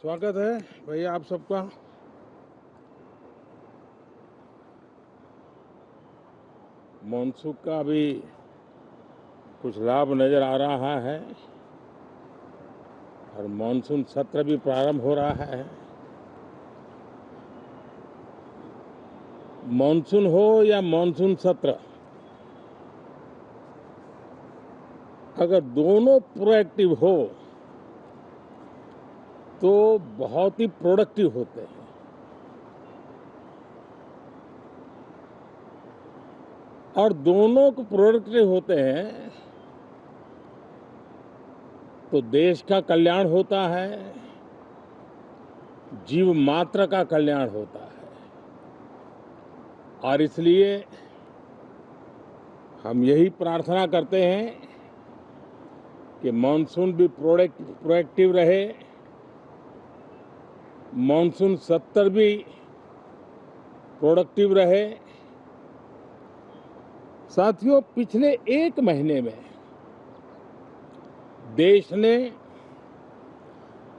स्वागत है भैया आप सबका। मानसून का भी कुछ लाभ नजर आ रहा है और मानसून सत्र भी प्रारंभ हो रहा है। मानसून हो या मानसून सत्र, अगर दोनों प्रोएक्टिव हो तो बहुत ही प्रोडक्टिव होते हैं। और दोनों को प्रोडक्टिव होते हैं तो देश का कल्याण होता है, जीव मात्र का कल्याण होता है। और इसलिए हम यही प्रार्थना करते हैं कि मानसून भी प्रोएक्टिव रहे, मानसून सत्र भी प्रोडक्टिव रहे। साथियों, पिछले एक महीने में देश ने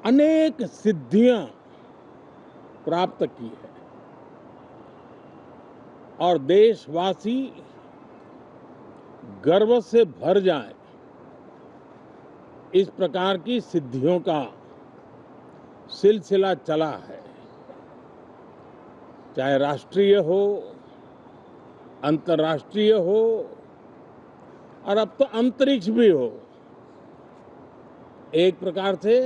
अनेक सिद्धियां प्राप्त की है और देशवासी गर्व से भर जाएं, इस प्रकार की सिद्धियों का सिलसिला चला है। चाहे राष्ट्रीय हो, अंतर्राष्ट्रीय हो और अब तो अंतरिक्ष भी हो। एक प्रकार से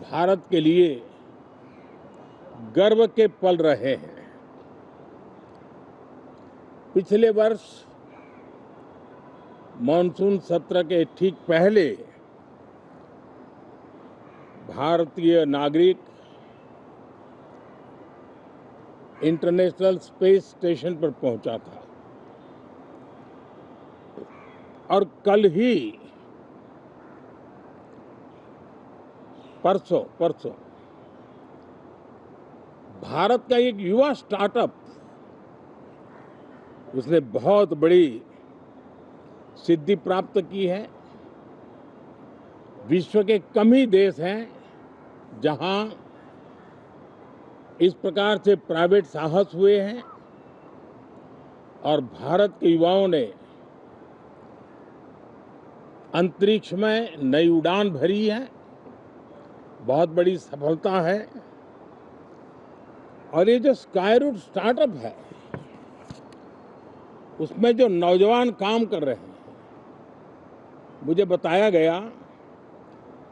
भारत के लिए गर्व के पल रहे हैं। पिछले वर्ष मानसून सत्र के ठीक पहले भारतीय नागरिक इंटरनेशनल स्पेस स्टेशन पर पहुंचा था और कल ही परसों भारत का एक युवा स्टार्टअप, उसने बहुत बड़ी सिद्धि प्राप्त की है। विश्व के कम ही देश हैं जहां इस प्रकार से प्राइवेट साहस हुए हैं और भारत के युवाओं ने अंतरिक्ष में नई उड़ान भरी है। बहुत बड़ी सफलता है। और ये जो स्काईरूट स्टार्टअप है, उसमें जो नौजवान काम कर रहे हैं, मुझे बताया गया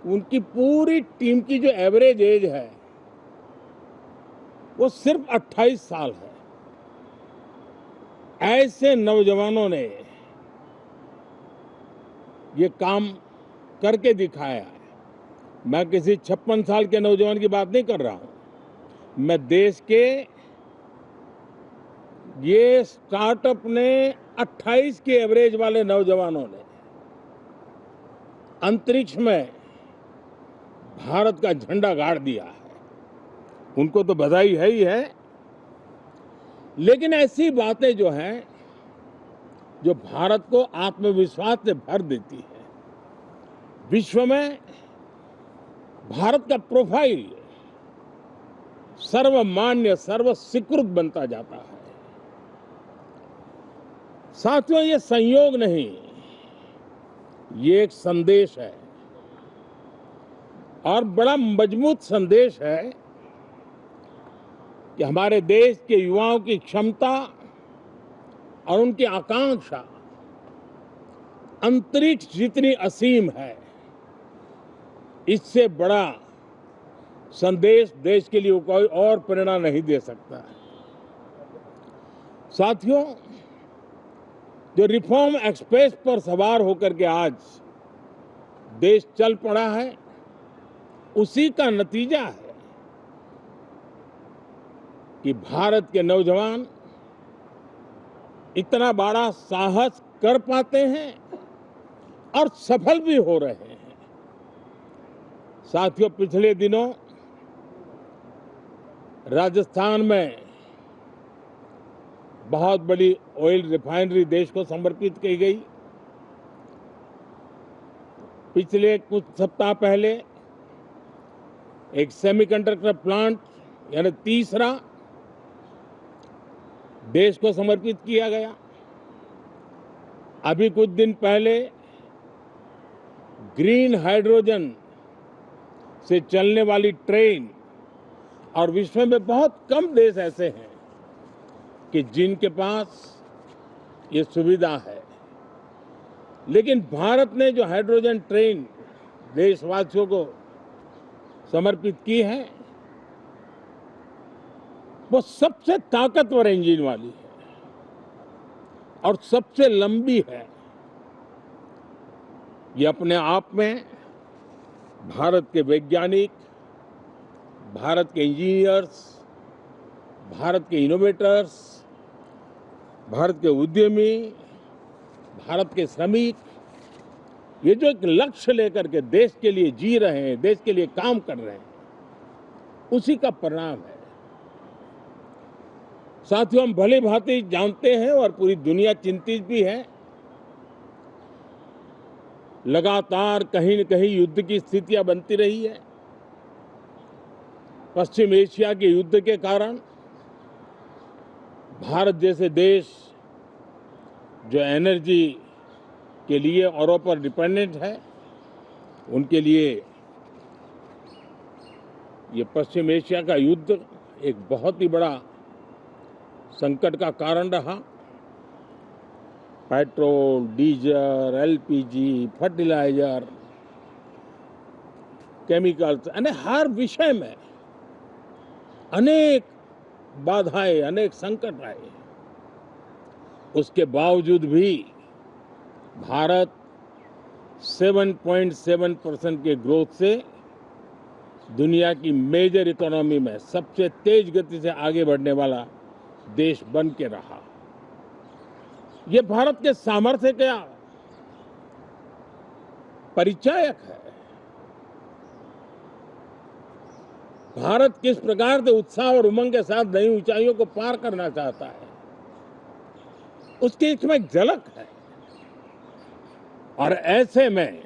उनकी पूरी टीम की जो एवरेज एज है वो सिर्फ 28 साल है। ऐसे नौजवानों ने ये काम करके दिखाया है। मैं किसी 56 साल के नौजवान की बात नहीं कर रहा हूं। मैं देश के ये स्टार्टअप ने 28 के एवरेज वाले नौजवानों ने अंतरिक्ष में भारत का झंडा गाड़ दिया है। उनको तो बधाई है ही है, लेकिन ऐसी बातें जो हैं जो भारत को आत्मविश्वास से भर देती है। विश्व में भारत का प्रोफाइल सर्वमान्य, सर्वस्वीकृत बनता जाता है। साथियों, ये संयोग नहीं, ये एक संदेश है और बड़ा मजबूत संदेश है कि हमारे देश के युवाओं की क्षमता और उनकी आकांक्षा अंतरिक्ष जितनी असीम है, इससे बड़ा संदेश देश के लिए कोई और प्रेरणा नहीं दे सकता है। साथियों, जो रिफॉर्म एक्सप्रेस पर सवार होकर के आज देश चल पड़ा है, उसी का नतीजा है कि भारत के नौजवान इतना बड़ा साहस कर पाते हैं और सफल भी हो रहे हैं। साथियों, पिछले दिनों राजस्थान में बहुत बड़ी ऑयल रिफाइनरी देश को समर्पित की गई। पिछले कुछ सप्ताह पहले एक सेमीकंडक्टर प्लांट यानी तीसरा देश को समर्पित किया गया। अभी कुछ दिन पहले ग्रीन हाइड्रोजन से चलने वाली ट्रेन, और विश्व में बहुत कम देश ऐसे हैं कि जिनके पास ये सुविधा है, लेकिन भारत ने जो हाइड्रोजन ट्रेन देशवासियों को समर्पित की है, वो सबसे ताकतवर इंजन वाली है और सबसे लंबी है। ये अपने आप में भारत के वैज्ञानिक, भारत के इंजीनियर्स, भारत के इनोवेटर्स, भारत के उद्यमी, भारत के श्रमिक, ये जो एक लक्ष्य लेकर के देश के लिए जी रहे हैं, देश के लिए काम कर रहे हैं, उसी का परिणाम है। साथियों, हम भली भांति जानते हैं और पूरी दुनिया चिंतित भी है, लगातार कहीं न कहीं युद्ध की स्थितियां बनती रही है। पश्चिम एशिया के युद्ध के कारण भारत जैसे देश जो एनर्जी के लिए औरों पर डिपेंडेंट है, उनके लिए ये पश्चिम एशिया का युद्ध एक बहुत ही बड़ा संकट का कारण रहा। Petrol, diesel, LPG, fertiliser, chemicals, यानी हर विषय में अनेक बाधाएं, अनेक संकट आए। उसके बावजूद भी भारत 7.7% के ग्रोथ से दुनिया की मेजर इकोनॉमी में सबसे तेज गति से आगे बढ़ने वाला देश बन के रहा। ये भारत के सामर्थ्य का परिचायक है। भारत किस प्रकार से उत्साह और उमंग के साथ नई ऊंचाइयों को पार करना चाहता है, उसकी इसमें एक झलक है। और ऐसे में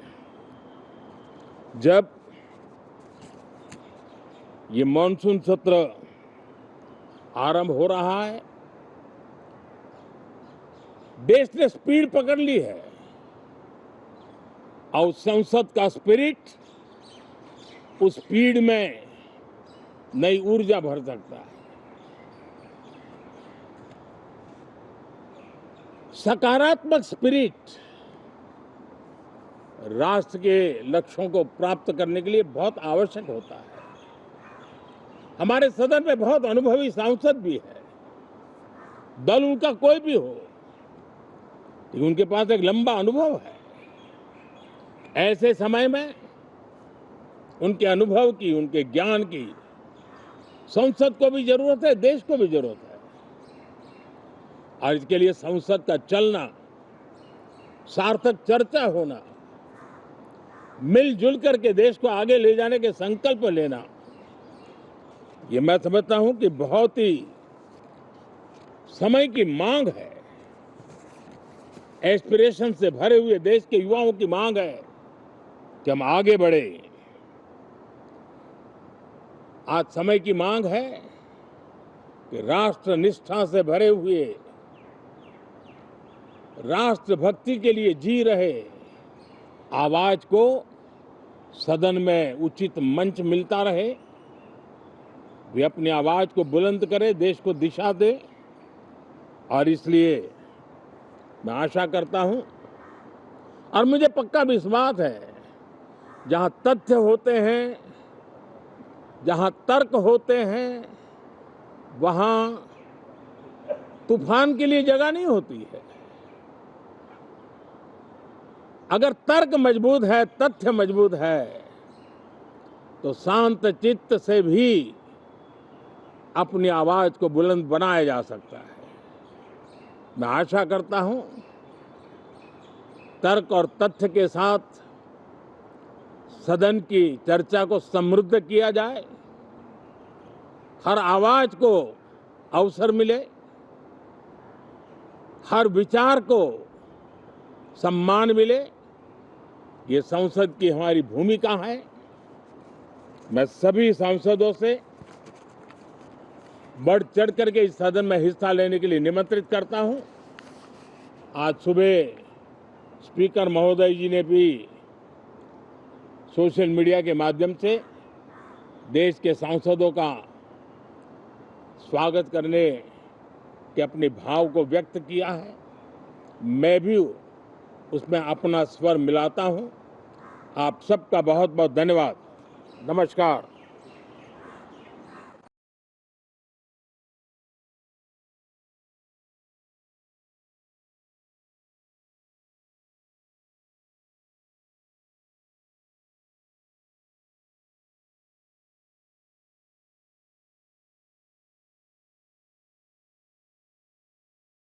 जब ये मॉनसून सत्र आरंभ हो रहा है, देश ने स्पीड पकड़ ली है और संसद का स्पिरिट उस स्पीड में नई ऊर्जा भर सकता है। सकारात्मक स्पिरिट राष्ट्र के लक्ष्यों को प्राप्त करने के लिए बहुत आवश्यक होता है। हमारे सदन में बहुत अनुभवी सांसद भी है, दल उनका कोई भी हो, लेकिन उनके पास एक लंबा अनुभव है। ऐसे समय में उनके अनुभव की, उनके ज्ञान की संसद को भी जरूरत है, देश को भी जरूरत है। और इसके लिए संसद का चलना, सार्थक चर्चा होना, मिलजुल करके देश को आगे ले जाने के संकल्प लेना, ये मैं समझता हूं कि बहुत ही समय की मांग है। एस्पिरेशन से भरे हुए देश के युवाओं की मांग है कि हम आगे बढ़े। आज समय की मांग है कि राष्ट्र निष्ठा से भरे हुए, राष्ट्र भक्ति के लिए जी रहे आवाज को सदन में उचित मंच मिलता रहे, वे अपनी आवाज को बुलंद करे, देश को दिशा दे। और इसलिए मैं आशा करता हूं और मुझे पक्का विश्वास है, जहां तथ्य होते हैं, जहां तर्क होते हैं, वहां तूफान के लिए जगह नहीं होती है। अगर तर्क मजबूत है, तथ्य मजबूत है, तो शांत चित्त से भी अपनी आवाज को बुलंद बनाया जा सकता है। मैं आशा करता हूं तर्क और तथ्य के साथ सदन की चर्चा को समृद्ध किया जाए, हर आवाज को अवसर मिले, हर विचार को सम्मान मिले। ये संसद की हमारी भूमिका है मैं सभी सांसदों से बढ़ चढ़ करके इस सदन में हिस्सा लेने के लिए निमंत्रित करता हूं। आज सुबह स्पीकर महोदय जी ने भी सोशल मीडिया के माध्यम से देश के सांसदों का स्वागत करने के अपने भाव को व्यक्त किया है। मैं भी उसमें अपना स्वर मिलाता हूं। आप सबका बहुत बहुत धन्यवाद। नमस्कार।